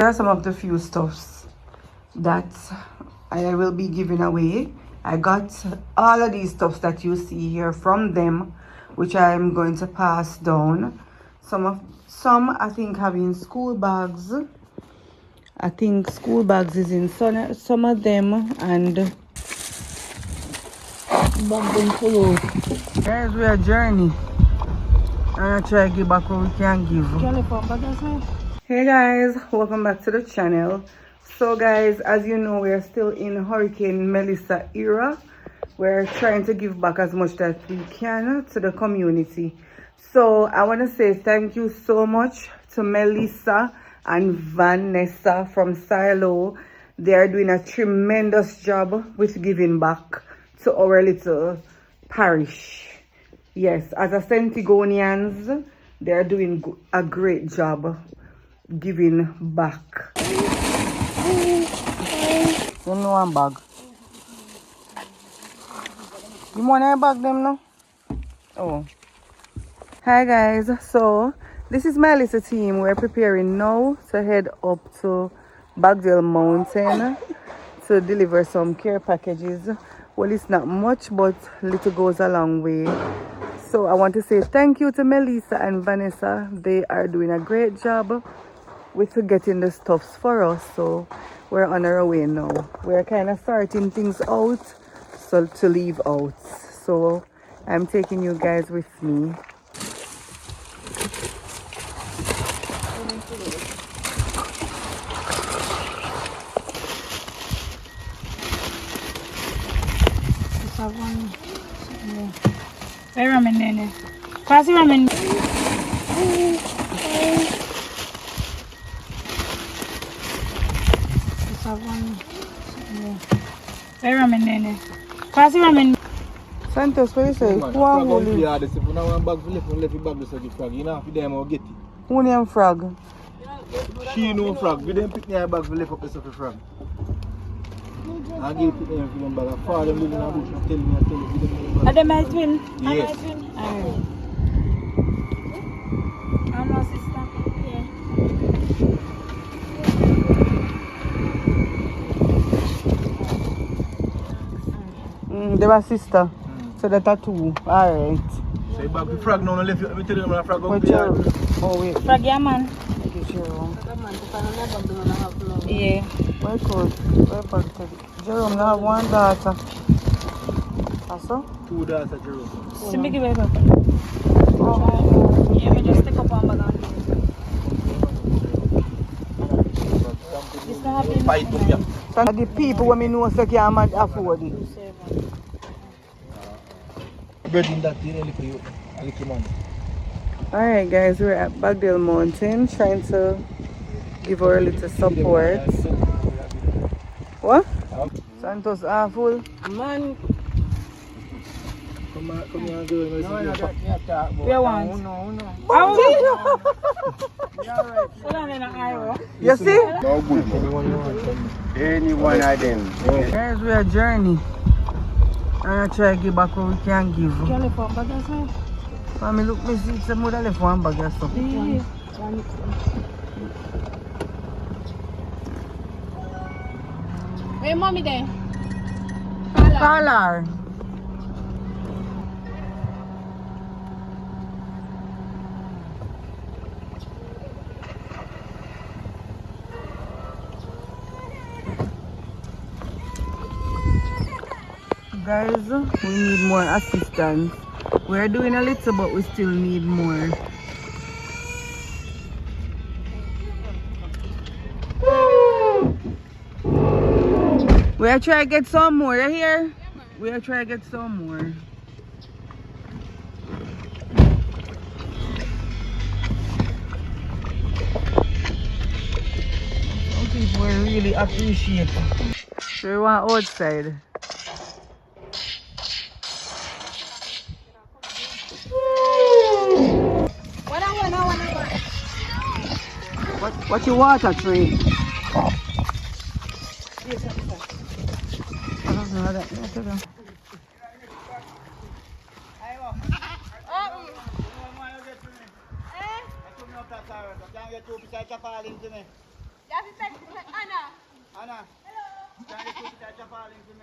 Here are some of the few stuffs that I will be giving away. I got all of these stuffs that you see here from them, which I am going to pass down. Some I think having school bags. I think school bags is in some of them, and guys, we are journey. I'm gonna try to give back what we can give. Hey guys, welcome back to the channel. So guys, as you know, we are still in Hurricane Mellisa era. We're trying to give back as much as we can to the community. So I want to say thank you so much to Mellisa and Vanessa from Silo. They are doing a tremendous job with giving back to our little parish. Yes, as a Sentigonians, they are doing a great job giving back. You know one bag. You want a bag them now? Oh. Hi guys, so this is my little team. We're preparing now to head up to Bagdale Mountain to deliver some care packages. Well, it's not much, but little goes a long way. So I want to say thank you to Mellisa and Vanessa. They are doing a great job with getting the stuffs for us. So we're on our way now. We're kind of sorting things out so to leave out. So I'm taking you guys with me. Ramen nene. Kasi ramen. Ramen nene. Kasi ramen. Santos, what you say? Who are holy? Who name frog? She no frog. We didn't pick me a bag for lift up the stuff for frog. I gave it to them for them bag. I found them living in a bush and tell me. Are they my twin? Yes. I'm my sister. Yeah. They were sister. So that are two. Alright. So you bag the frog now, let me tell you when a frog up here. Oh wait. Frog, yeah man. Make it Jerome. Yeah. Where good? Where bag Jerome now have one daughter. Also? Two daughters, Jerome. So make it better. Oh. Yeah, me just take up one bag. This not happening. Fight up here. So the people when me know so can't afford it. Bread in that really for you, a little man. Alright guys, we're at Bagdale Mountain trying to give her a little support. What? Santos are full? Man. Come here, girl. Where one? No. You see? No good. Any one of them. Guys, we are journey. I'm gonna try to give back what we can give. Mommy, look, me see it's a mother left one bag or something. Where mommy there? Call her. Guys, we need more assistance. We're doing a little, but we still need more. We are trying to get some more. You hear? We are trying to get some more. Some people really appreciate it. So we want outside. What you water tree? I don't know that. Anna.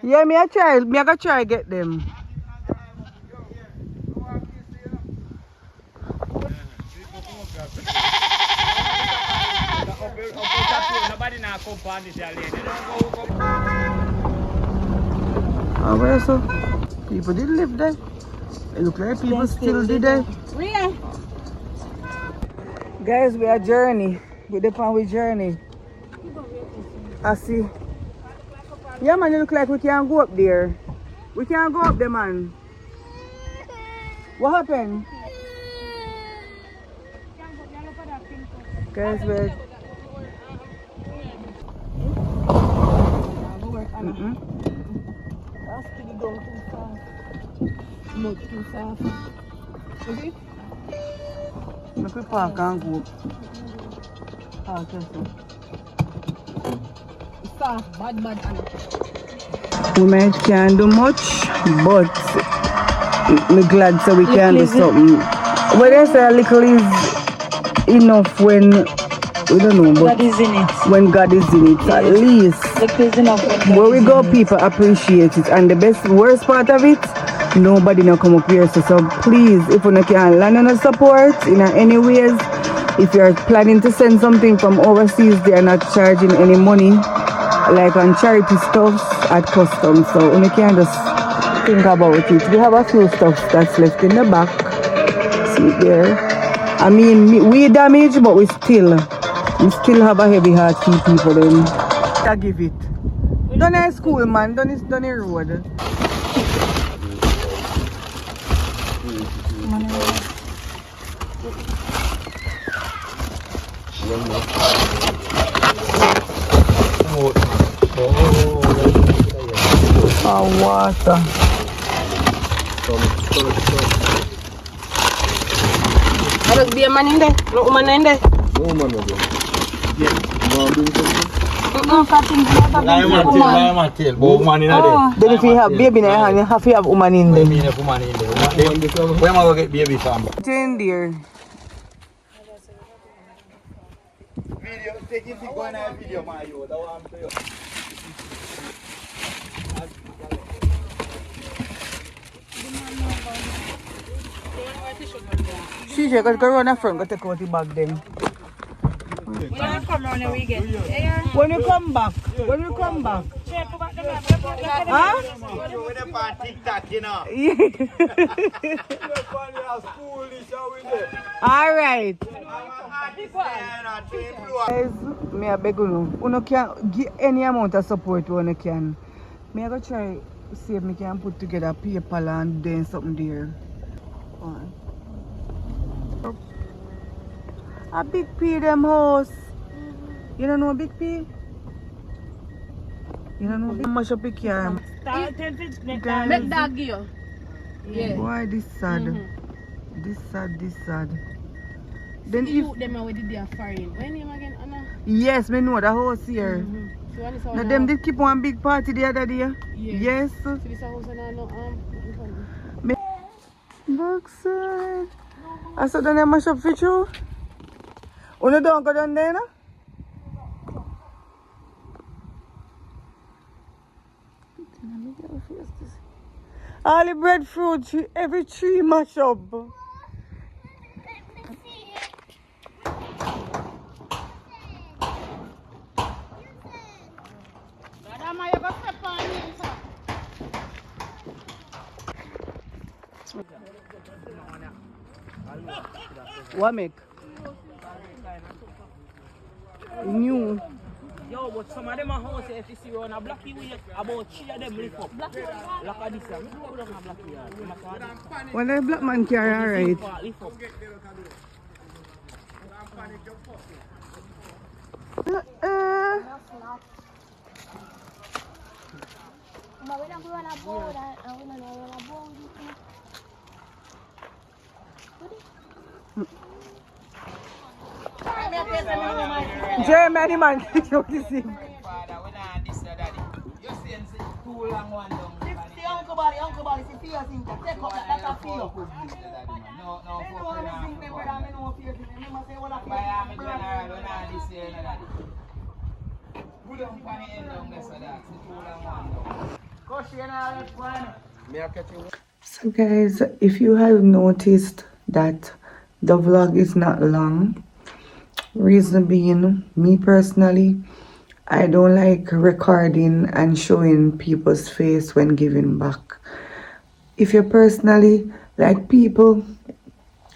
Yeah, me a try. Me a go try get them. Nobody now come on this lane. Oh, where so? People did live there. It look like people still did there. Where? Guys, we are journey. We depend with journey. I see. Yeah, man, it look like we can't go up there. We can't go up there, man. What happened? Guys, we're... Not too soft. Is it? Look, we park and go. Park yourself. Soft, bad, Anna. We can't do much, but we're glad so we can do something. Well, they say a little is enough when, we don't know, but God is in it. when God is in it, at least. Little is enough when God Where we is go, in it. people appreciate it. And the worst part of it, nobody no come up here. So please, if you can lend on support in any ways, if you're planning to send something from overseas, they are not charging any money, like on charity stuff at customs. So you can just think about it. We have a few stuff that's left in the back. See it there. I mean, we damaged, but we still have a heavy heart to people then. I give it. Done a school, man. Done a road. Water. Harus be a man in there. No woman in there. No woman in there. Yeah. Then if you have baby in your hand, you have to have woman in there. Where am I going to get baby from? In there. Video, take it, go in a video, my yo. That one for you. She just go run the front, go take out the bag then. When you come around the weekend. When you come back. Huh? Alright. Guys, me a beg you can give any amount of support you can. Me I go try see if me can put together paper and then something there. A big P them house. You don't know a big P? You don't know big much up big car. Make dog you. Yeah. Why this sad? This sad. Then you them already they are foreign. When name again, Anna? yes, me know the house here. Now them did keep one big party the other day. Yes. So this house no Backside. I saw them mash up for you. You don't go down there, no? All the breadfruit, every tree mash up. What make? New. Yo, but some of them are house if you see on a blocky way, about 3 of them lift up. Like this, we don't have blocky yard. When a black man carry, alright. Lift up. Germany man, you see. Uncle Bali, see fear thing. Take up that fear. No, So guys, if you have noticed that the vlog is not long, reason being, me personally, I don't like recording and showing people's face when giving back. If you personally, like, people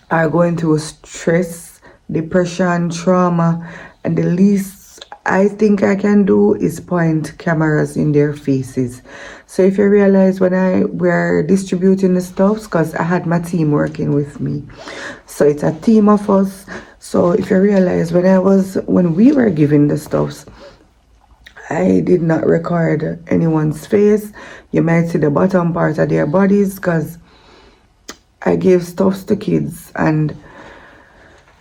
are going through stress, depression, trauma, and the least I think I can do is point cameras in their faces. So if you realize when I were distributing the stuffs, because I had my team working with me, so it's a team of us. So if you realize when we were giving the stuffs, I did not record anyone's face. You might see the bottom part of their bodies because I gave stuffs to kids, and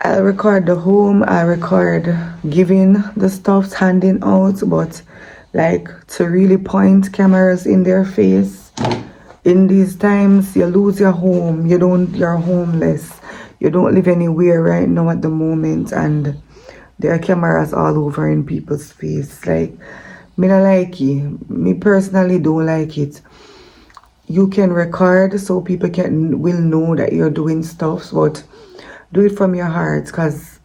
I'll record the home, I record giving the stuffs, handing out, but like to really point cameras in their face. In these times, you lose your home, you're homeless, you don't live anywhere right now at the moment, and there are cameras all over in people's face. Like, me not like it. Me personally don't like it. You can record so people will know that you're doing stuff, but do it from your heart, because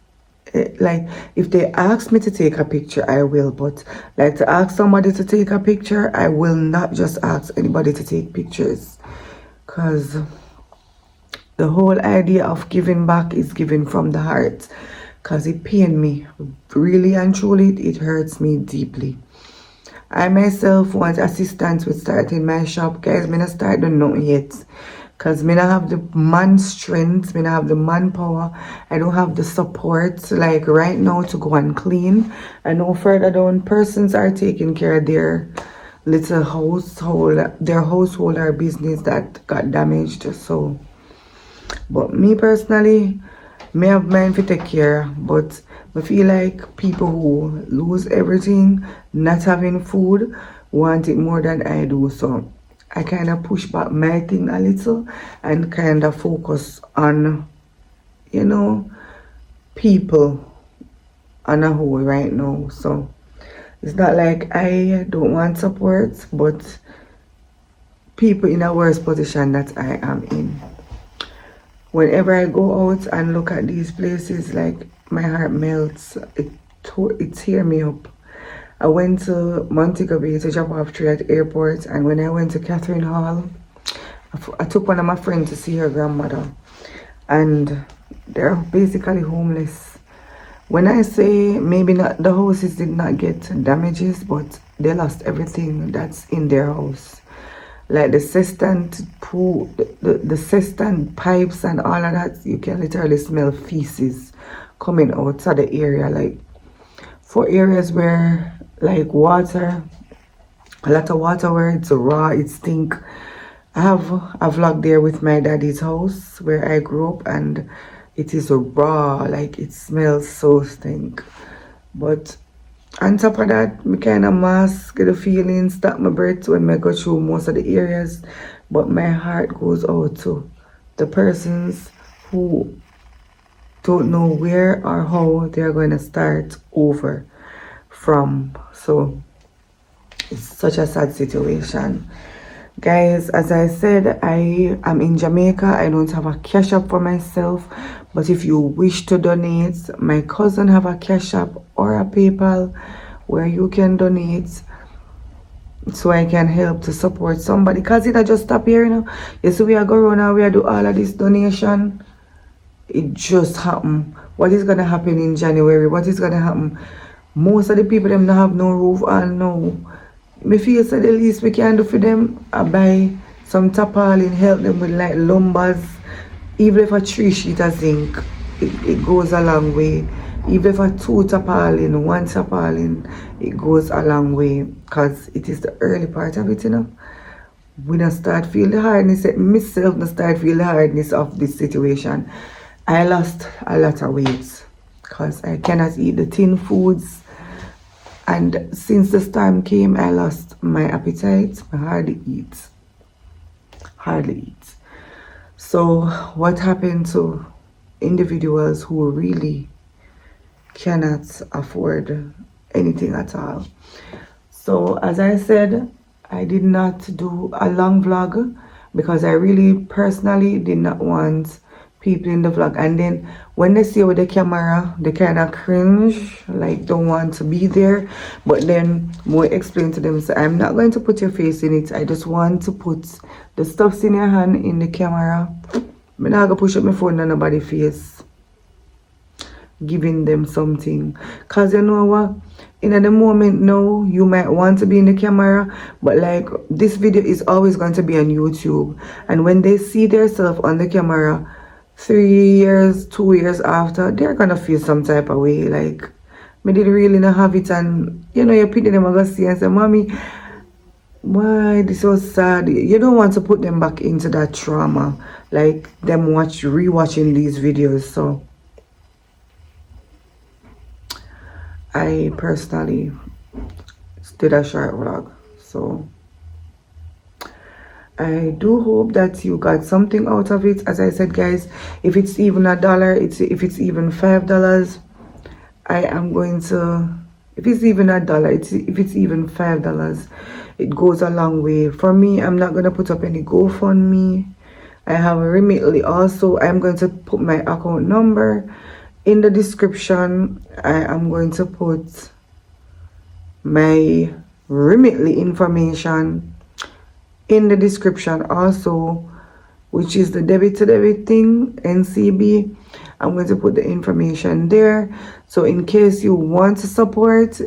like, if they ask me to take a picture, I will, but like to ask somebody to take a picture, I will not just ask anybody to take pictures, because the whole idea of giving back is giving from the heart, because it pains me really and truly. It hurts me deeply. I myself want assistance with starting my shop. Guys, me not start doing nothing yet, because me not have the man strength, me not have the manpower, I don't have the support like right now to go and clean. I know further down persons are taking care of their little household or business that got damaged. So, but me personally, me have mind to take care, but I feel like people who lose everything, not having food, want it more than I do. So I kind of push back my thing a little and kind of focus on, people on a whole right now. So it's not like I don't want support, but people in a worse position that I am in. Whenever I go out and look at these places, like, my heart melts. It tear me up. I went to Montego Bay to drop off Tree at airport, and when I went to Catherine Hall, I took one of my friends to see her grandmother, and they're basically homeless. When I say maybe not, the houses did not get damages, but they lost everything that's in their house. Like the cistern pool, the cistern pipes and all of that, you can literally smell feces coming outside the area. Like, for areas where like water, a lot of water where it's raw, it stink. I have a vlog there with my daddy's house where I grew up, and it is raw, like it smells so stink. But on top of that, me kind of mask the feelings, stop my breath when I go through most of the areas, but my heart goes out to the persons who don't know where or how they're going to start over from. So it's such a sad situation. Guys, as I said, I am in Jamaica. I don't have a cash app for myself, but if you wish to donate, my cousin have a cash app or a PayPal where you can donate, so I can help to support somebody, because it just stop here, You see, we are going around, we are do all of this donation. It just happened. What is gonna happen in January? What is gonna happen? Most of the people them don't have no roof and no. Me feel so the least we can do for them, I buy some tarpaulin, help them with like lumbers. Even if a 3 sheet of zinc, it goes a long way. Even if a 2 tarpaulin, 1 tarpaulin, it goes a long way, because it is the early part of it, We don't start feel the hardness, myself don't start feel the hardness of this situation. I lost a lot of weight because I cannot eat the tin foods, and since the storm came, I lost my appetite. I hardly eat. So what happened to individuals who really cannot afford anything at all. So as I said, I did not do a long vlog because I really personally did not want people in the vlog, and then when they see with the camera they kind of cringe, like don't want to be there. But then more explain to them, so I'm not going to put your face in it, I just want to put the stuffs in your hand in the camera. I'm not gonna push up my phone on nobody's face giving them something, because you know what, in the moment now you might want to be in the camera, but like this video is always going to be on YouTube, and when they see themselves on the camera 3 years, 2 years after, they're gonna feel some type of way, like me didn't really not have it. And you know, you pity them, I go see and say, mommy, why this was sad. You don't want to put them back into that trauma, like them rewatching these videos. So I personally did a short vlog. So I do hope that you got something out of it. As I said, guys, if it's even $1, if it's even $5, I am going to, if it's even $1, if it's even $5, it goes a long way. For me, I'm not going to put up any GoFundMe. I have a Remitly also. I'm going to put my account number in the description. I am going to put my Remitly information in the description also, which is the debit to debit thing, NCB. I'm going to put the information there. So in case you want to support,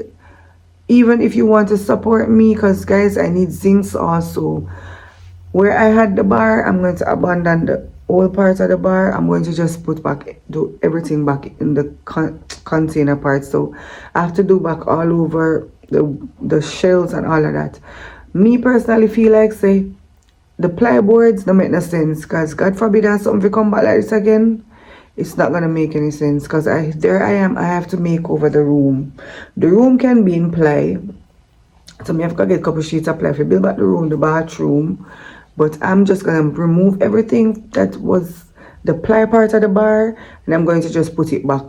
even if you want to support me, because guys, I need zincs also. Where I had the bar, I'm going to abandon the whole part of the bar. I'm going to just do everything back in the container part. So I have to do back all over the shells and all of that. Me personally feel like, say, the plyboards don't make no sense, because God forbid and something will come back like this again, it's not gonna make any sense, because I have to make over the room. The room can be in ply, so I have to get a couple sheets of ply to build back the room, the bathroom. But I'm just gonna remove everything that was the ply part of the bar, and I'm going to just put it back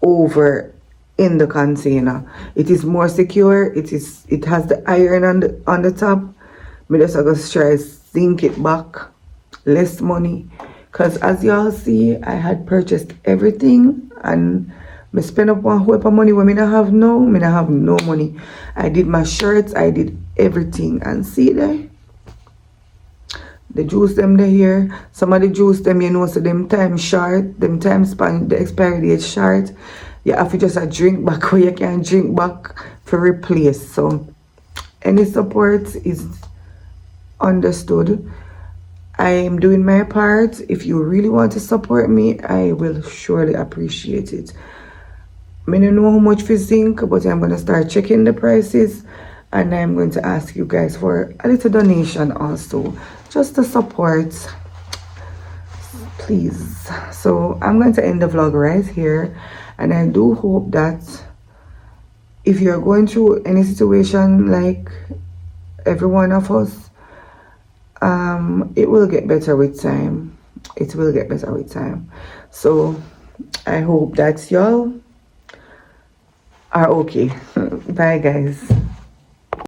over in the container. It is more secure. It has the iron on the top. Me just gonna try sink it back, less money, because as y'all see, I had purchased everything and me spend up one whole heap of money when me not have no money. I did my shirts, I did everything, and see there, the juice them there here. Some of the juice them, you know, so them time short, them time span, the expiry date short. You have to just a drink back where you can drink back for replace. So any support is understood. I am doing my part. If you really want to support me, I will surely appreciate it. I don't know how much for zinc, but I'm going to start checking the prices, and I'm going to ask you guys for a little donation also, just to support, please. So I'm going to end the vlog right here, and I do hope that if you're going through any situation like every one of us, it will get better with time. It will get better with time. So I hope that y'all are okay. Bye guys.